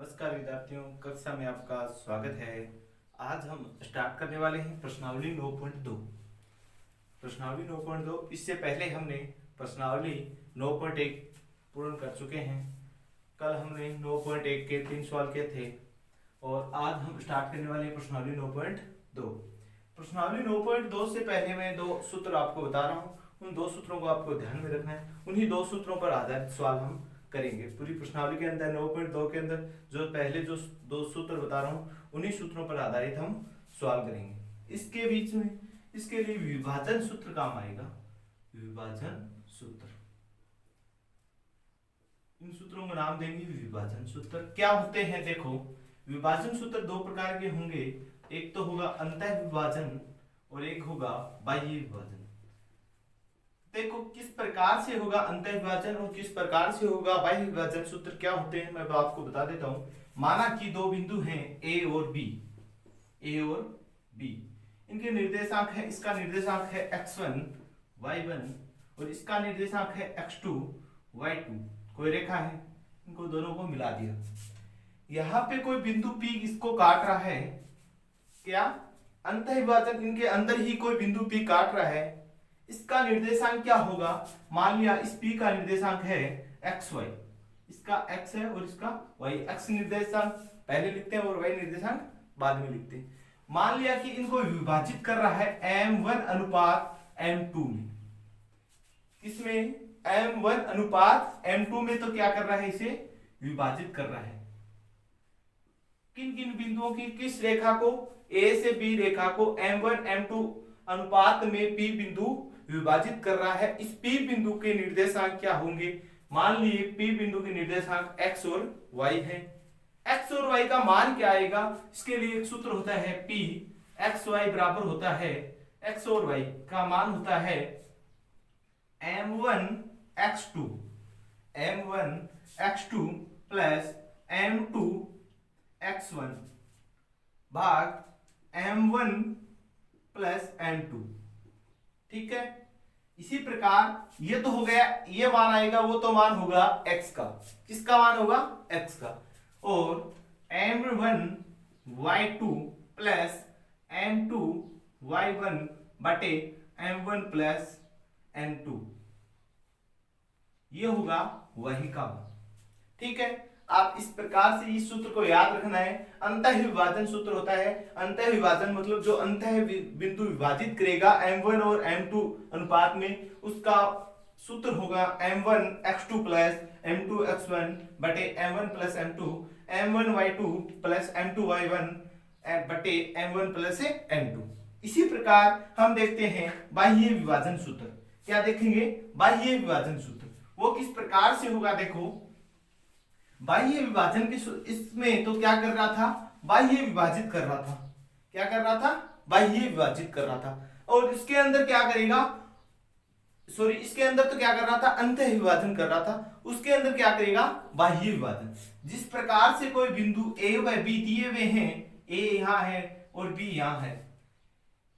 नमस्कार विद्यार्थियों, कक्षा में आपका स्वागत है। आज हम स्टार्ट करने वाले हैं प्रश्नावली 9.2। प्रश्नावली 9.2 इससे पहले हमने प्रश्नावली 9.1 पूर्ण कर चुके हैं। कल हमने 9.1 के 3 सवाल किए थे और आज हम स्टार्ट करने वाले हैं प्रश्नावली 9.2। प्रश्नावली 9.2 से पहले मैं दो सूत्र आपको बता रहा हूँ, उन दो सूत्रों को आपको ध्यान में रखना है। उन्हीं दो सूत्रों पर आधारित सवाल हम करेंगे। पूरी प्रश्नावली के अंदर 9.2 के अंदर जो पहले जो दो सूत्र बता रहा हूँ उन्हीं सूत्रों पर आधारित हम सवाल करेंगे। इसके बीच में इसके लिए विभाजन सूत्र काम आएगा। विभाजन सूत्र, इन सूत्रों का नाम देंगे विभाजन सूत्र। क्या होते हैं देखो, विभाजन सूत्र दो प्रकार के होंगे। एक तो होगा अंतः विभाजन और एक होगा बाह्य विभाजन। देखो किस प्रकार से होगा अंतः विभाजन और किस प्रकार से होगा बाह्य विभाजन। सूत्र क्या होते हैं मैं आपको बता देता हूं। माना कि दो बिंदु हैं ए और बी, इनके निर्देशांक है, इसका निर्देशांक है x1 y1 और इसका निर्देशांक है x2 y2। कोई रेखा है, इनको दोनों को मिला दिया। यहां पे कोई बिंदु P इसको काट रहा है। क्या अंतः विभाजन, इनके अंदर ही कोई बिंदु P काट रहा है। इसका निर्देशांक क्या होगा, मान लिया इस P का निर्देशांक है xy, इसका x है और इसका y। x निर्देशांक पहले लिखते हैं और y निर्देशांक बाद में लिखते हैं। मान लिया कि इनको विभाजित कर रहा है m1 अनुपात m2 में। इसमें m1 अनुपात m2 में तो क्या कर रहा है, इसे विभाजित कर रहा है। किन किन बिंदुओं की, किस रेखा को, a से b रेखा को m1 m2 अनुपात में p बिंदु विभाजित कर रहा है। इस p बिंदु के निर्देशांक क्या होंगे, मान लिए p बिंदु के निर्देशांक x और y है। x और y का मान क्या आएगा, इसके लिए एक सूत्र होता है p x y बराबर होता है, x और y का मान होता है m1 x2 plus m2 x1 भाग m1 प्लस m2। ठीक है, इसी प्रकार ये तो हो गया, ये मान आएगा, वो तो मान होगा x का। किसका मान होगा, x का। और m1 y2 plus m2 y1 बटे m1 प्लस m2, ये होगा वही का मान। ठीक है, आप इस प्रकार से इस सूत्र को याद रखना है। अंतः विभाजन सूत्र होता है, अंतः विभाजन मतलब जो अंतः बिंदु विभाजित करेगा m1 और m2 अनुपात में, उसका सूत्र होगा m1 x2 plus m2 x1 बटे m1 plus m2, m1 y2 plus m2 y1 बटे m1 प्लस m2। इसी प्रकार हम देखते हैं बाह्य विभाजन सूत्र। क्या देखेंगे, बाह्य विभाजन सूत्र वो किस प्रकार से होगा। देखो बाह्य विभाजन के इसमें तो क्या कर रहा था, बाह्य विभाजित कर रहा था। क्या कर रहा था, बाह्य विभाजित कर रहा था। और इसके अंदर क्या करेगा, सॉरी इसके अंदर तो क्या कर रहा था, अंतः विभाजन कर रहा था। उसके अंदर क्या करेगा, बाह्य विभाजन। जिस प्रकार से कोई बिंदु a व b दिए हुए हैं, a यहाँ है और b यहाँ है,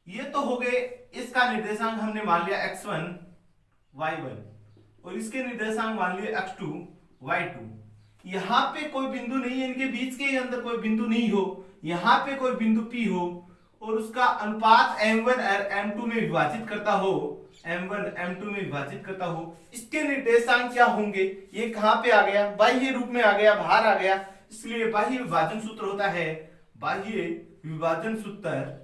ये तो हो गए। इसका निर्देशांक हमने मान लिया x1 y1 और इसके निर्देशांक मान लिए x2 y2। यहाँ पे कोई बिंदु नहीं है, इनके बीच के अंदर कोई बिंदु नहीं हो, यहाँ पे कोई बिंदु P हो और उसका अनुपात m1 और m2 में विभाजित करता हो, m1 m2 में विभाजित करता हो। इसके निर्देशांक क्या होंगे, ये कहाँ पे आ गया, बाह्य रूप में आ गया, बाहर आ गया। इसलिए बाह्य विभाजन सूत्र होता है बाह्य विभाजन सूत्र।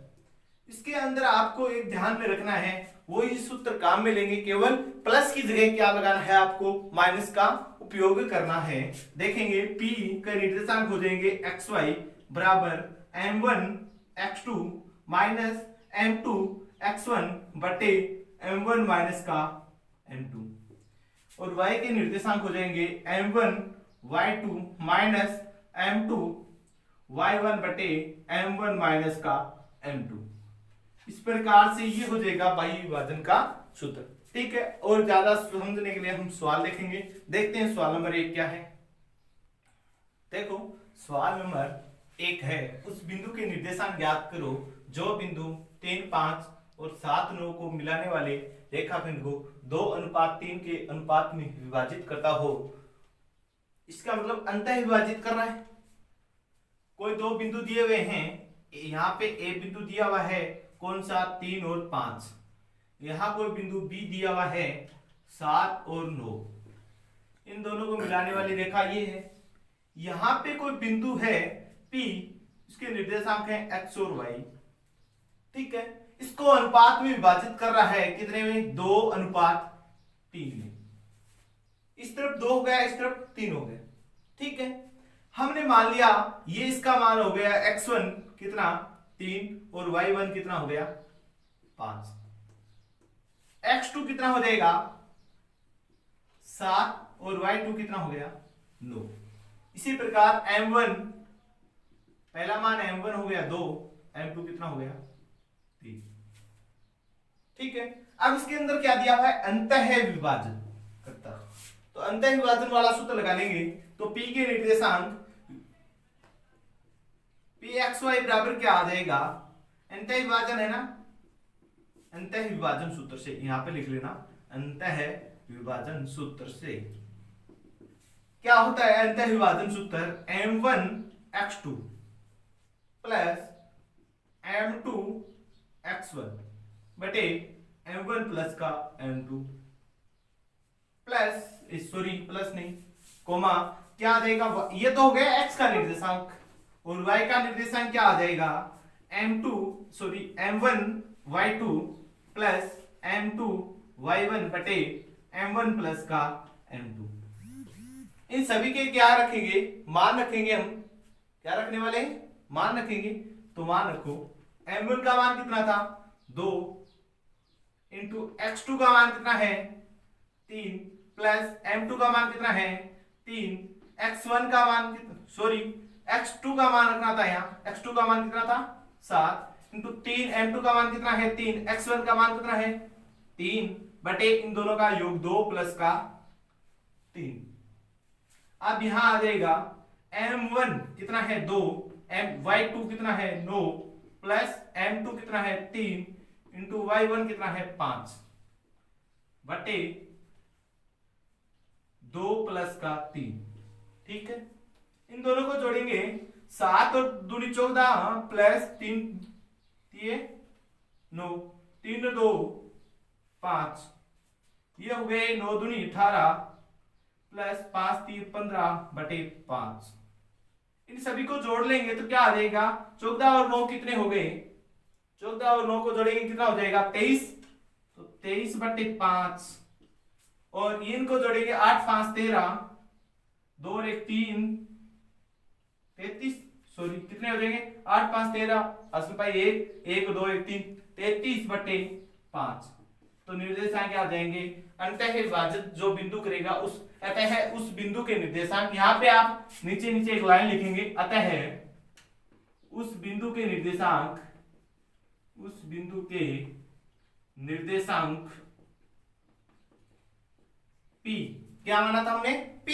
इसके अंदर आपको एक ध्यान में रखना है, वो इस सूत्र काम में लेंगे, केवल प्लस की जगह क्या लगाना है, आपको माइनस का उपयोग करना है। देखेंगे P का निर्देशांक हो जाएंगे xy बराबर m1 x2 minus m2 x1 बटे m1 माइनस का m2, और y के निर्देशांक हो जाएंगे m1 y2 minus m2 y1 बटे m1 माइनस का m2। इस प्रकार से ये हो जाएगा बाह्य विभाजन का सूत्र। ठीक है, और ज्यादा समझने के लिए हम सवाल देखेंगे। देखते हैं सवाल नंबर 1 क्या है। देखो सवाल नंबर 1 है, उस बिंदु के निर्देशांक ज्ञात करो जो बिंदु 3, 5 और 7, 9 को मिलाने वाले रेखाखंड को 2:3 के अनुपात में विभाजित करता हो। इसका मतलब अंतः विभाजित कर रहा है। कोई दो बिंदु दिए हुए हैं, यहाँ पे ए बिंदु दिया हुआ है कौन सा 3 और 5, यहाँ कोई बिंदु बी दिया हुआ है 7 और 9, इन दोनों को मिलाने वाली रेखा ये है। यहाँ पे कोई बिंदु है P, इसके निर्देशांक है x और y, ठीक है। इसको अनुपात में विभाजित कर रहा है कितने में, 2:3 में। इस तरफ 2 हो गया, इस तरफ 3 हो गया, ठीक है। हमने मान लिया ये इसका मान हो गया x1 कितना 3 और y1 कितना हो गया 5, x2 कितना हो जाएगा 7 और y2 कितना हो गया 9। इसी प्रकार m1 पहला मान m1 हो गया 2, m2 कितना हो गया 3, ठीक है। अब इसके अंदर क्या दिया हुआ है, अंतः विभाजन करता, तो अंतः विभाजन वाला सूत्र लगा लेंगे। तो P के निर्देशांक Pxy बराबर क्या आ जाएगा, अंतः विभाजन है ना, अंतः विभाजन सूत्र से यहां पे लिख लेना, अंतः विभाजन सूत्र से क्या होता है, अंतः विभाजन सूत्र m1 x2 plus m2 x1 बटे m1 प्लस का m2 प्लस, सॉरी प्लस नहीं, कोमा क्या आ जाएगा, ये तो हो गया x का निर्देशांक और y का निर्देशांक क्या आ जाएगा m1 y2 plus m2 y1 बटे m1 प्लस का m2। इन सभी के क्या रखेंगे, मान रखेंगे, हम क्या रखने वाले हैं, मान रखेंगे। तो मान रखो m1 का मान कितना था 2 इंटू x2 का मान कितना है 3 प्लस m2 का मान कितना है 3, x1 का मान सॉरी x2 का मान रखना था, यहाँ x2 का मान कितना था 7 इंटू 3, m2 का मान कितना है 3, x1 का मान कितना है 3 बटे इन दोनों का योग 2 प्लस का 3। अब यहां आ जाएगा m1 कितना है 2, y2 कितना है 9 प्लस m2 कितना है 3 इंटू y1 कितना है 5 बटे 2 प्लस का 3, ठीक है। इन दोनों को जोड़ेंगे 7 और 2 14 प्लस 3 9, 3 2 5, ये हो गए 9 2 18 प्लस 5 3 15 बटे 5। इन सभी को जोड़ लेंगे तो क्या आ जाएगा, 14 और 9 कितने हो गए, 14 और 9 को जोड़ेंगे कितना हो जाएगा 23, तो 23 बटे 5 और इनको जोड़ेंगे 8 5 13, 2 और 1 3 33, सॉरी कितने हो जाएंगे 8 5 13, असम पाई 1 1 2 1 3 33 बटे 5। तो निर्देशांक क्या आ जाएंगे, अंतः विभाजित जो बिंदु करेगा उस अतः उस बिंदु के निर्देशांक, यहाँ पे आप नीचे नीचे एक लाइन लिखेंगे, अतः उस बिंदु के निर्देशांक, उस बिंदु के निर्देशांक P, क्या माना था हमने P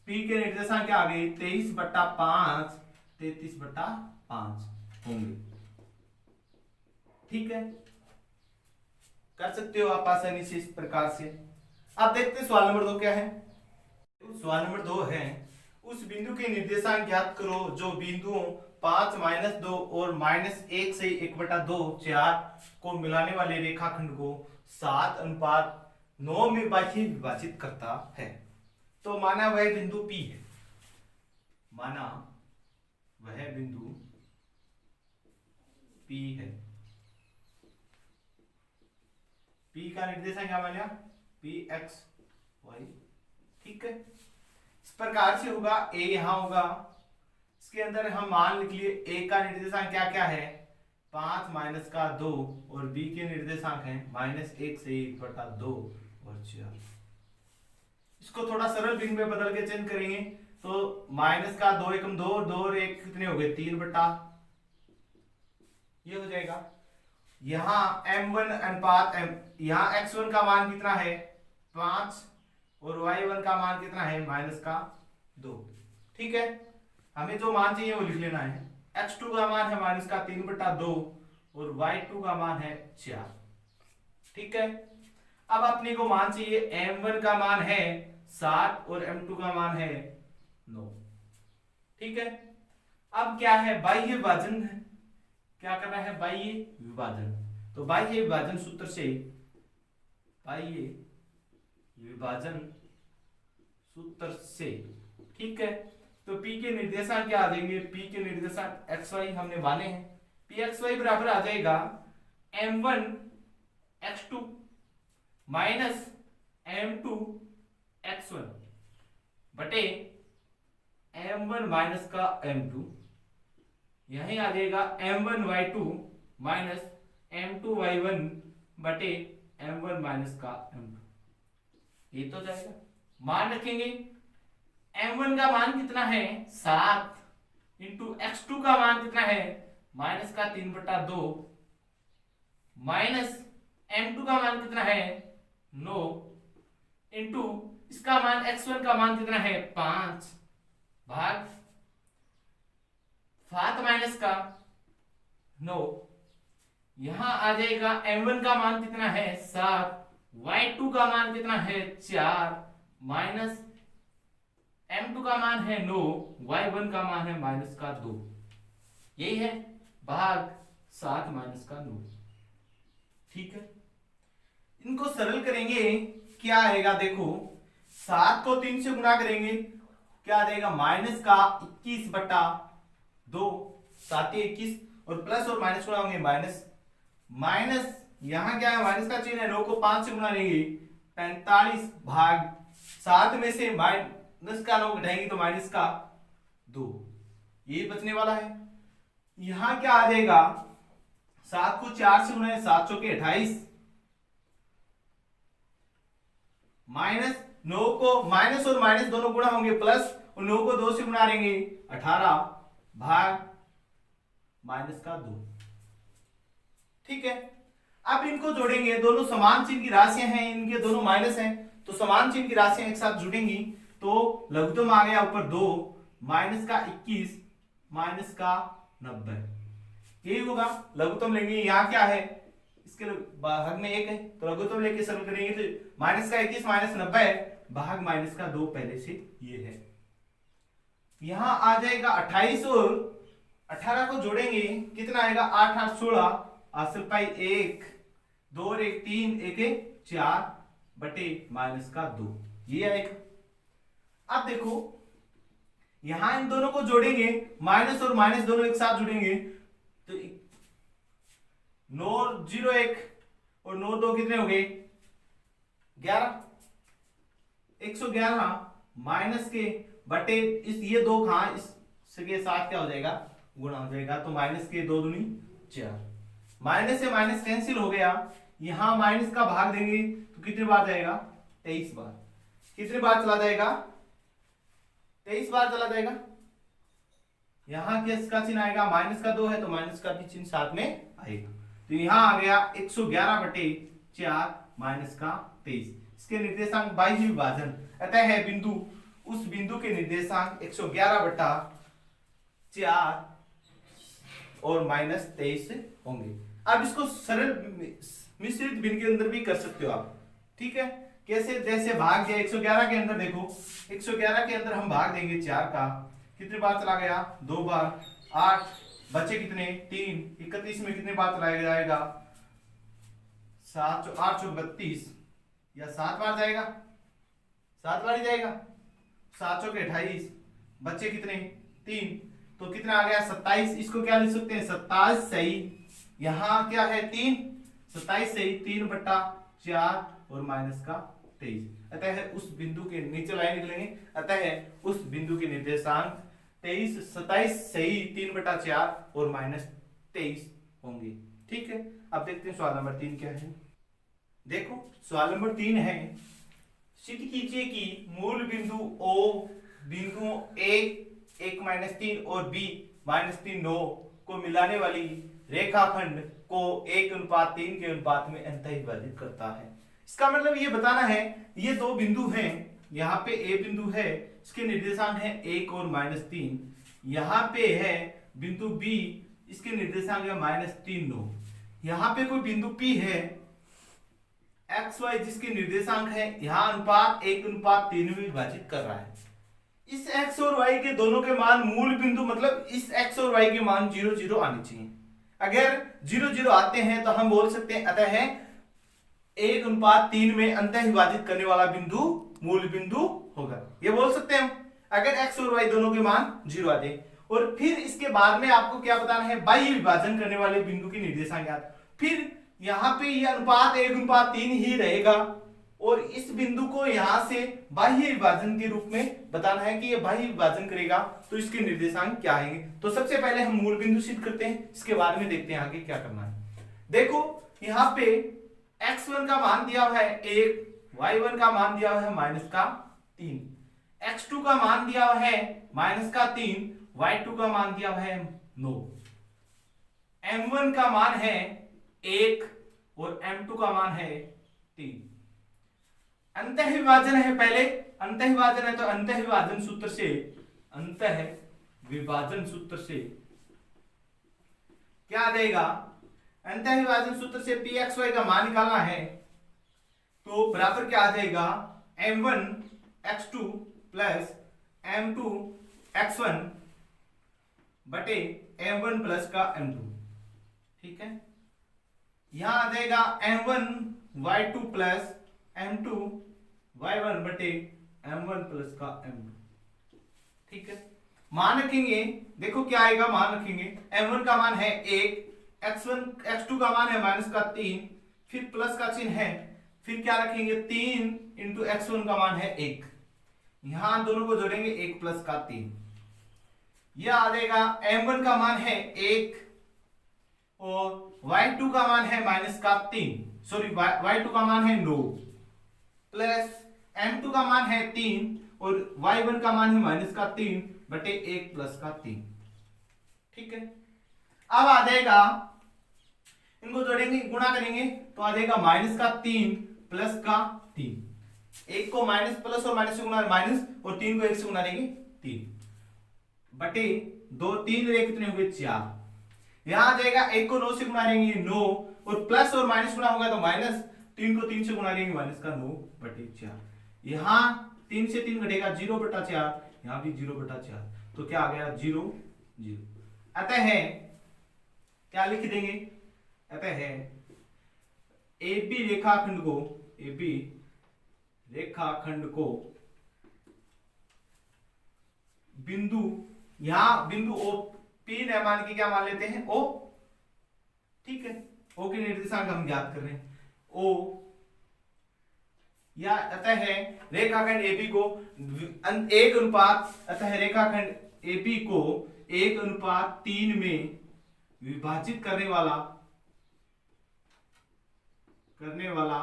के निर्देशांक क्या आ गए 23 बटा 5 33 बटा 5 होंगे, ठीक है। कर सकते हो आप आसानी से इस प्रकार से। अब देखते हैं सवाल नंबर 2 क्या है। सवाल नंबर 2 है, उस बिंदु के निर्देशांक ज्ञात करो जो बिंदुओं 5 -2 और -1 से 1/2 4 को मिलाने वाले रेखाखंड को 7:9 में बाह्य विभाजित करता है। तो माना वह बिंदु P है, माना वह बिंदु P है। P का निर्देशांक क्या मान लिया Px y, ठीक है। इस प्रकार से होगा, A यहां होगा, इसके अंदर हम मान लिख लिए A का निर्देशांक क्या क्या है 5 माइनस का 2 और B के निर्देशांक है -1 से 1/2 और 4। इसको थोड़ा सरल भिन्न में बदल के चेंज करेंगे तो माइनस का 2 एकम 2 2 और 1 कितने हो गए 3 बटा, ये हो जाएगा। यहाँ m1 अनुपात m, यहाँ x1 का मान कितना है 5 और y1 का मान कितना है -2, ठीक है। हमें जो मान चाहिए वो लिख लेना है। x2 का मान है -3/2 और y2 का मान है 4, ठीक है। अब अपने को मान चाहिए m1 का मान है 7 और m2 का मान है 9, ठीक है। अब क्या है, बाह्य विभाजन है, क्या करना है, बाह्य विभाजन। तो बाह्य विभाजन सूत्र से, बाह्य विभाजन सूत्र से, ठीक है। तो P के निर्देशांक क्या आ जाएंगे, P के निर्देशांक XY हमने माने हैं, PXY बराबर आ जाएगा M1 X2 minus M2 X1 बटे M1 माइनस का M2, यही आ जाएगा M1 Y2 minus M2 Y1 बटे M1 माइनस का M2, ये तो जाएगा। मान रखेंगे M1 का मान कितना है 7 इंटू X2 का मान कितना है माइनस का 3/2 माइनस M2 का मान कितना है 9 इंटू इसका मान X1 का मान कितना है 5 भाग 7 माइनस का 9, यहां आ जाएगा M1 का मान कितना है 7, Y2 का मान कितना है 4 माइनस M2 का मान है 9, Y1 का मान है माइनस का 2, यही है भाग 7 माइनस का 9, ठीक है। इनको सरल करेंगे, क्या आएगा देखो, 7 को 3 से गुणा करेंगे, क्या आ जाएगा माइनस का 21/2, 7 21 और प्लस और माइनस गुणा होंगे माइनस, माइनस यहां क्या है माइनस का चिन्ह है, 9 को 5 से गुणा लेंगे 45 भाग 7 में से माइनस का 9 घटाएंगे तो माइनस का 2, ये बचने वाला है। यहां क्या आ जाएगा, 7 को 4 से गुणा 7 चौके 28 माइनस 9 को माइनस और माइनस दोनों गुणा होंगे प्लस और 9 को 2 से गुणा लेंगे 18 भाग माइनस का 2, ठीक है। अब इनको जोड़ेंगे, दोनों समान चिन्ह की राशियां हैं, इनके दोनों माइनस हैं, तो समान चिन्ह की राशियां एक साथ जुड़ेंगी तो लघुत्तम आ गया ऊपर 2 माइनस का 21 माइनस का 90, यही होगा। लघुत्तम लेंगे, यहाँ क्या है इसके भाग में 1 है तो लघुत्तम लेके सरल करेंगे तो माइनस का 21 माइनस 90 भाग माइनस का 2 पहले से ये है। यहां आ जाएगा 28 और 18 को जोड़ेंगे कितना आएगा 8 8 16 8 पाई 1 2 और 1 3 1 4 बटे माइनस का 2, ये आएगा। अब देखो यहां इन दोनों को जोड़ेंगे, माइनस और माइनस दोनों एक साथ जुड़ेंगे तो 9 0 1 और 9 2 कितने हो गए 11, 111 माइनस के बटे इस ये 2 कहां इसके साथ क्या हो जाएगा गुणा हो जाएगा, तो माइनस के 2 दूनी 4, माइनस से माइनस कैंसिल हो गया, यहां माइनस का भाग देंगे तो कितने बार जाएगा 23 बार, कितने बार चला जाएगा 23 बार चला जाएगा। यहां किसका चिन्ह आएगा माइनस का 2 है तो माइनस का भी चिन्ह साथ में आएगा, तो यहां आ गया 111 बटे 4 माइनस का 23, इसके निर्देशांक बाह्य विभाजन अतः है बिंदु, उस बिंदु के निर्देशांक 111 बटा 4 और माइनस 23 होंगे। अब इसको सरल मिश्रित भिन्न के अंदर भी कर सकते हो आप, ठीक है। कैसे, जैसे भाग दिया 111 के अंदर देखो 111 के अंदर हम भाग देंगे 4 का, कितने बार चला गया 2 बार, 8 बचे कितने 3, 31 में कितने बार चलाया जाएगा 7 8 32 या 7 बार जाएगा, 7 बार ही जाएगा, 7 चौके 28 बच्चे कितने 3, तो कितना आ गया 27, इसको क्या लिख सकते हैं 27 सही, यहां क्या है 3, 27 सही 3 बटा 4 और माइनस का 23, अतः उस बिंदु के नीचे लाइन निकलेंगे, अतः उस बिंदु के निर्देशांक 23 27 सही 3 बटा 4 और माइनस 23 होंगे, ठीक है। अब देखते हैं सवाल नंबर 3 क्या है। देखो सवाल नंबर 3 है, सिद्ध कीजिए कि मूल बिंदु O बिंदुओं A 1-3 और B -3 9 को मिलाने वाली रेखाखंड को 1:3 के अनुपात में अंतः विभाजित करता है। इसका मतलब ये बताना है, ये दो बिंदु हैं, यहाँ पे A बिंदु है, इसके निर्देशांक है 1 और -3, यहाँ पे है बिंदु B, इसके निर्देशांक है -3 9, यहाँ पे कोई बिंदु P है XY जिसके निर्देशांक है यहाँ अनुपात 1:3 में विभाजित कर रहा है। इस x और y के दोनों के मान मूल बिंदु मतलब इस x और y के मान 0 0 आने चाहिए। अगर 0 0 आते हैं तो हम बोल सकते हैं अतः 1:3 में अंतः विभाजित करने वाला बिंदु मूल बिंदु होगा, ये बोल सकते हैं हम, अगर x और y दोनों के मान 0 आ जाए। और फिर इसके बाद में आपको क्या बताना है, बाह्य विभाजन करने वाले बिंदु की निर्देशांक ज्ञात। फिर यहाँ पे ये अनुपात 1:3 ही रहेगा और इस बिंदु को यहां से बाह्य विभाजन के रूप में बताना है कि ये बाह्य विभाजन करेगा तो इसके निर्देशांक क्या आएंगे। तो सबसे पहले हम मूल बिंदु सिद्ध करते हैं, इसके बाद में देखते हैं आगे क्या करना है। देखो यहाँ पे x1 का मान दिया हुआ है 1, y1 का मान दिया हुआ है -3, x2 का मान दिया हुआ है -3, y2 का मान दिया हुआ है 9, m1 का मान है 1 और m2 का मान है 3। अंतः विभाजन है, पहले अंतः विभाजन है तो अंतः विभाजन सूत्र से, अंतः विभाजन सूत्र से क्या आ जाएगा, अंतः विभाजन सूत्र से pxy का मान निकालना है तो बराबर क्या आ जाएगा, m1 x2 plus m2 x1 बटे m1 प्लस का m2। ठीक है, यहां आ जाएगा m1 y2 plus m2 y1 बटे m1 प्लस का m2। ठीक है, मान रखेंगे, देखो क्या आएगा, मान रखेंगे m1 का मान है 1, x1 x2 का मान है -3, फिर प्लस का चिन्ह है, फिर क्या रखेंगे 3 इंटू x1 का मान है 1, यहां दोनों को जोड़ेंगे 1 प्लस का 3, यह आ जाएगा m1 का मान है 1 और y2 का मान है -3, सॉरी y2 का मान है 9 प्लस m2 का मान है 3 और y1 का मान है -3 बटे 1 प्लस का 3। ठीक है, अब आ जाएगा, इनको जोड़ेंगे गुणा करेंगे तो आ जाएगा -3 प्लस का 3, 1 को माइनस प्लस और माइनस से गुणा माइनस और 3 को 1 से गुणा देंगे 3 बटे 2 3 रे कितने हुए 4, यहां आ जाएगा 1 को 9 से गुणा देंगे 9 और प्लस और माइनस गुणा होगा तो माइनस, 3 को 3 से गुणा देंगे माइनस का 9 बटे 4, यहां 3 से 3 घटेगा 0 बटा 4, यहां भी 0 बटा 4, तो क्या आ गया 0 0। अतः है क्या लिख देंगे, अतः है AB रेखाखंड को, AB रेखाखंड को बिंदु, यहां बिंदु O P न मान के क्या मान लेते हैं O। ठीक है, O के निर्देशांक हम ज्ञात कर रहे हैं, O या अतः है रेखाखंड AB को 1:, अतः रेखाखंड AB को 1:3 में विभाजित करने वाला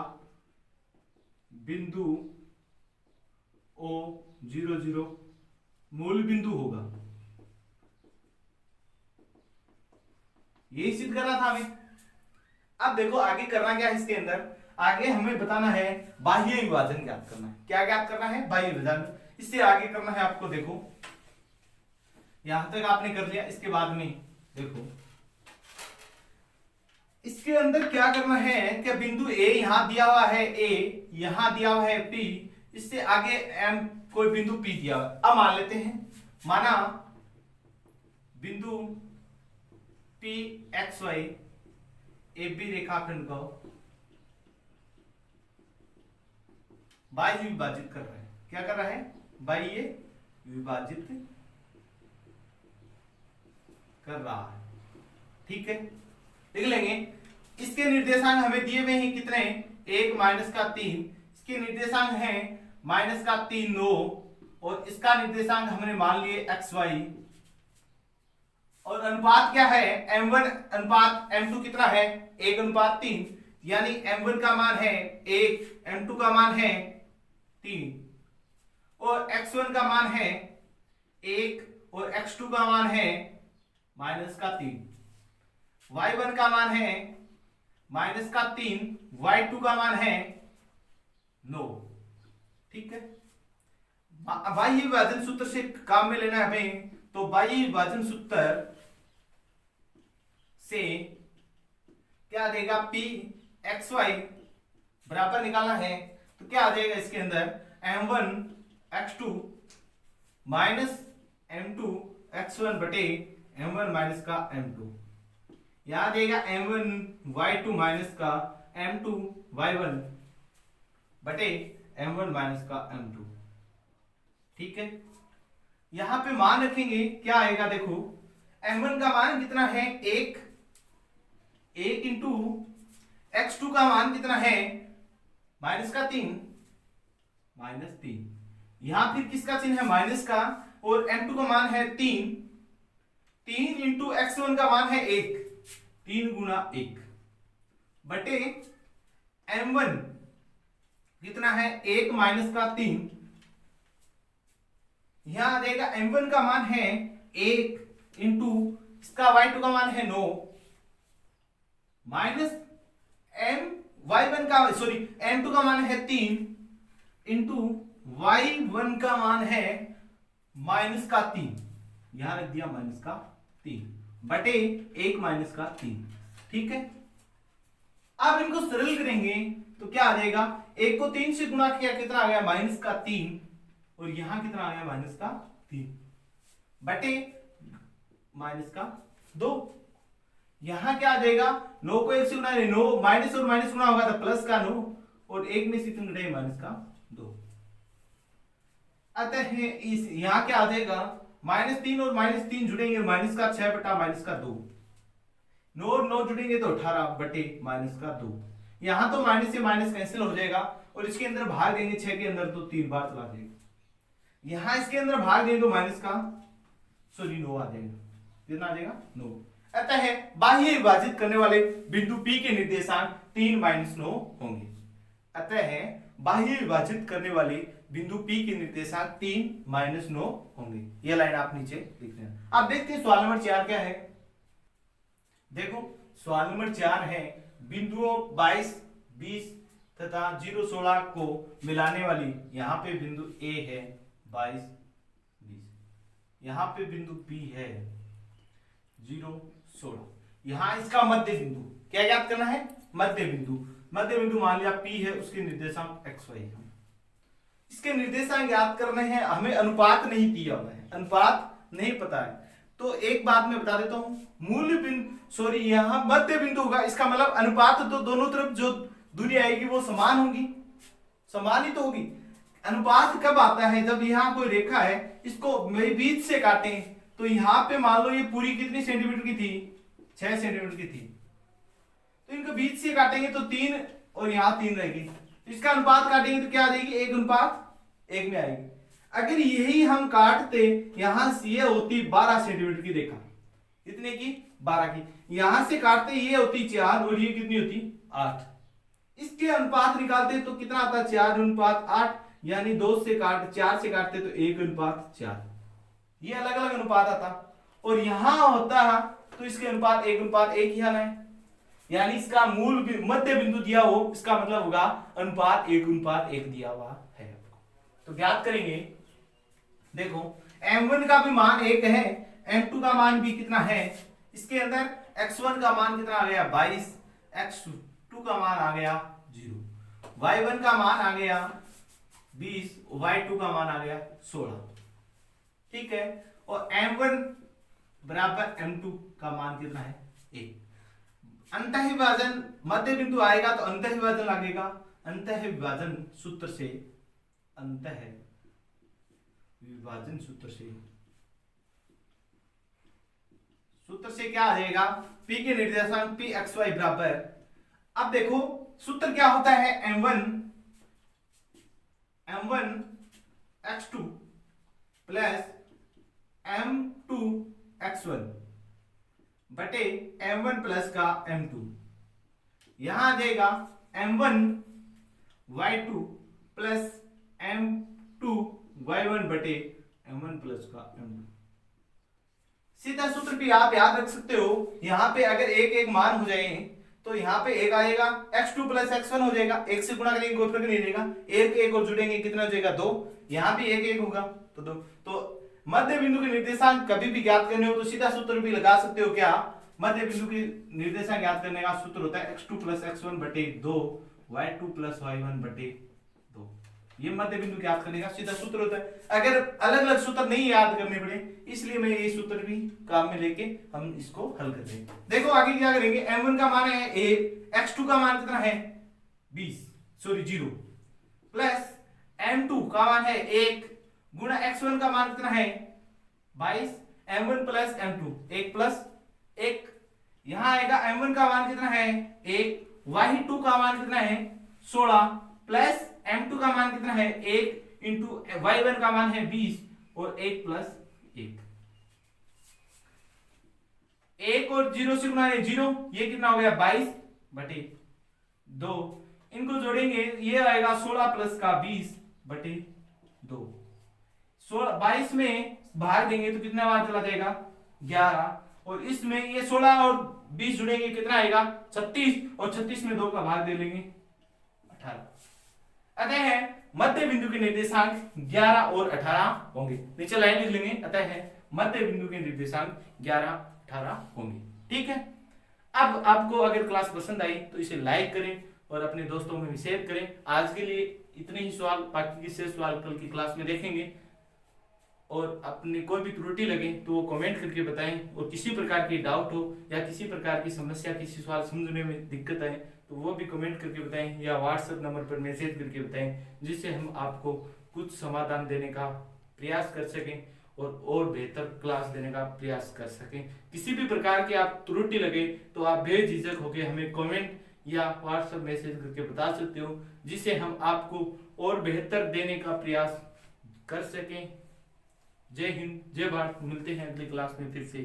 बिंदु O 0 0 मूल बिंदु होगा। यही सिद्ध करना था हमें। अब देखो आगे करना क्या है, इसके अंदर आगे हमें बताना है बाह्य विभाजन ज्ञात करना है। क्या ज्ञात करना है, बाह्य विभाजन। इससे आगे करना है आपको, देखो यहां तक आपने कर लिया, इसके बाद में देखो इसके अंदर क्या करना है, क्या बिंदु A यहां दिया हुआ है A, यहां दिया हुआ है P, इससे आगे M कोई बिंदु P दिया हुआ है। अब मान लेते हैं, माना बिंदु P XY AB रेखाखंड को बाह्य विभाजित कर रहा है। क्या कर रहा है, बाह्य विभाजित कर रहा है। ठीक है, लिख लेंगे। इसके निर्देशांक हमें दिए हुए हैं कितने, 1 -3, इसके निर्देशांक हैं -3 9 और इसका निर्देशांक हमने मान लिए XY और अनुपात क्या है, m1 अनुपात m2 कितना है 1:3, यानी m1 का मान है 1, m2 का मान है 3 और x1 का मान है 1 और x2 का मान है -3, y1 का मान है -3, y2 का मान है 9। ठीक है, बाह्य विभाजन सूत्र से काम में लेना है हमें, तो बाह्य विभाजन सूत्र से क्या देगा, P XY बराबर निकालना है तो क्या आ जाएगा इसके अंदर m1 x2 minus m2 x1 बटे m1 माइनस का m2। यहां देगा m1 y2 माइनस का m2 y1 बटे m1 माइनस का m2। ठीक है, यहां पे मान रखेंगे, क्या आएगा देखो, m1 का मान कितना है 1 इंटू x2 का मान कितना है माइनस का 3 -3। यहां फिर किसका चिन्ह है माइनस का, और m2 का मान है 3 इंटू x1 का मान है 1, 3 गुना 1 बटे m1 कितना है 1 माइनस का 3। यहां आ जाएगा m1 का मान है 1 इंटू इसका y2 का मान है 9 माइनस y1 का सॉरी m2 का मान है 3 इंटू y1 का मान है माइनस का 3, यहां रख दिया माइनस का 3 बटे 1 माइनस का 3। ठीक है, अब इनको सरल करेंगे तो क्या आ जाएगा, 1 को 3 से गुणा किया कितना आ गया माइनस का 3, और यहां कितना आ गया माइनस का 3 बटे माइनस का 2। यहां क्या आ जाएगा, 9 को 1 से गुणा, 9 माइनस और माइनस गुणा होगा तो प्लस का 9, और 1 में से 3 घटाए माइनस का 2। अतः इस यहां क्या आ जाएगा, -3 और -3 जुड़ेंगे माइनस का 6 बटा माइनस का 2, 9 और 9 जुड़ेंगे तो 18 बटे माइनस का 2। यहां तो माइनस से माइनस कैंसिल हो जाएगा, और इसके अंदर भाग देंगे 6 के अंदर तो 3 बार चला जाएगा। यहां इसके अंदर भाग देंगे तो माइनस का 9 आ जाएगा, कितना आ जाएगा 9। अतः बाह्य विभाजित करने वाले बिंदु P के निर्देशांक 3 -9 होंगे। अतः बाह्य विभाजित करने वाले बिंदु P के निर्देशांक 3 -9 होंगे। यह लाइन आप नीचे लिख रहे हैं। अब देखते हैं सवाल नंबर 4 क्या है। देखो सवाल नंबर 4 है, बिंदुओं 22, 20 तथा 0, 16 को मिलाने वाली, यहां पे बिंदु A है 22, 20, यहां पे बिंदु P है 0, 16, यहां इसका मध्य बिंदु क्या ज्ञात करना है, मध्य बिंदु। मध्य बिंदु मान लिया P है, उसके निर्देशांक XY है। इसके निर्देशांक ज्ञात करने हैं, हमें अनुपात नहीं दिया हुआ है, अनुपात नहीं पता है। तो एक बात मैं बता देता हूं, मूल बिंदु सॉरी यहां मध्य बिंदु होगा, इसका मतलब अनुपात तो दोनों तरफ जो दूरी आएगी वो समान होगी, समान ही तो होगी। अनुपात कब आता है, जब यहाँ कोई रेखा है, इसको बीच से काटें, तो यहाँ पे मान लो ये पूरी कितनी सेंटीमीटर की थी, 6 सेंटीमीटर की थी, तो इनको बीच से काटेंगे तो 3 और यहाँ 3 रहेगी, इसका अनुपात काटेंगे तो क्या आ जाएगी, 1:1 में आएगी। अगर यही हम काटते, यहां से ये होती 12 सेंटीमीटर की रेखा, कितने की 12 की, यहां से काटते ये होती 4 और ये कितनी होती 8, इसके अनुपात निकालते तो कितना आता 4:8, यानी 2 से काट 4 से काटते तो 1:4, ये अलग अलग अनुपात आता। और यहां होता तो इसके अनुपात 1:1 ही आना है, यानी इसका मूल मध्य बिंदु दिया हो, इसका मतलब होगा अनुपात 1:1 दिया हुआ है। तो ज्ञात करेंगे, देखो m1 का भी मान 1 है, m2 का मान भी कितना है, इसके अंदर x1 का मान कितना आ गया 22, x2 का मान आ गया 0, y1 का मान आ गया 20, y2 का मान आ गया 16। ठीक है, और m1 बराबर m2 का मान कितना है 1। अंतःविभाजन मध्य बिंदु आएगा तो अंतःविभाजन लगेगा, अंतःविभाजन सूत्र से, अंतःविभाजन सूत्र से क्या आ जाएगा, P के निर्देशांक P XY बराबर, अब देखो सूत्र क्या होता है, m1 x2 plus m2 x1 बटे m1 प्लस का m2, यहां आ जाएगा m1 y2 plus m2 y1 बटे m1 प्लस का m2। सीधा सूत्र भी आप याद रख सकते हो, यहां पे अगर एक एक मान हो जाए तो यहाँ पे एक आएगा, x2 प्लस x1 हो जाएगा, एक से गुणा करेंगे कोई फर्क नहीं रहेगा, एक और जुड़ेंगे कितना हो जाएगा 2, यहाँ भी एक होगा तो 2। तो मध्य बिंदु के निर्देशांक कभी भी ज्ञात करने हो तो सीधा सूत्र भी लगा सकते हो, क्या मध्य बिंदु के निर्देशांक ज्ञात करने का सूत्र होता है x2 प्लस x1 बटे 2, y2 प्लस y1 बटे 2। ये मध्य बिंदु याद करने का सीधा सूत्र होता है। अगर अलग अलग सूत्र नहीं याद करने पड़े इसलिए मैं ये सूत्र भी काम में लेके हम इसको हल करते हैं। देखो आगे क्या करेंगे, m1 का मान है 1, x2 का मान कितना है 0 प्लस m2 का मान है 1 गुणा x1 का मान कितना है 22, m1 प्लस m2 1 प्लस 1, यहां आएगा m1 का मान कितना है 1, y2 का मान कितना है 16 प्लस m2 का मान कितना है 1 इंटू y1 का मान है 20 और 1 प्लस 1 और 0 से गुना 0, ये कितना हो गया 22 बटे 2, इनको जोड़ेंगे ये आएगा 16 प्लस का 20 बटे 2, 22 में भाग देंगे तो कितना बार चला जाएगा 11, और इसमें ये 16 और 20 जुड़ेंगे कितना आएगा 36, और 36 में 2 का भाग दे लेंगे 18। अतः मध्य बिंदु के निर्देशांक 11 और 18 होंगे। नीचे लाइन लिख लेंगे, अतः मध्य बिंदु के निर्देशांक 11 18 होंगे। ठीक है, अब आपको अगर क्लास पसंद आई तो इसे लाइक करें और अपने दोस्तों में भी शेयर करें। आज के लिए इतने ही सवाल, बाकी के शेष सवाल कल की क्लास में देखेंगे। और अपने कोई भी त्रुटि लगे तो वो कमेंट करके बताएं, और किसी प्रकार की डाउट हो या किसी प्रकार की समस्या, किसी सवाल समझने में दिक्कत आए तो वो भी कमेंट करके बताएं या व्हाट्सएप नंबर पर मैसेज करके बताएं, जिससे हम आपको कुछ समाधान देने का प्रयास कर सकें और बेहतर क्लास देने का प्रयास कर सकें। किसी भी प्रकार की आप त्रुटि लगे तो आप बेझिझक होकर हमें कमेंट या व्हाट्सएप मैसेज करके बता सकते हो, जिससे हम आपको और बेहतर देने का प्रयास कर सकें। जय हिंद, जय भारत। मिलते हैं अगली क्लास में फिर से।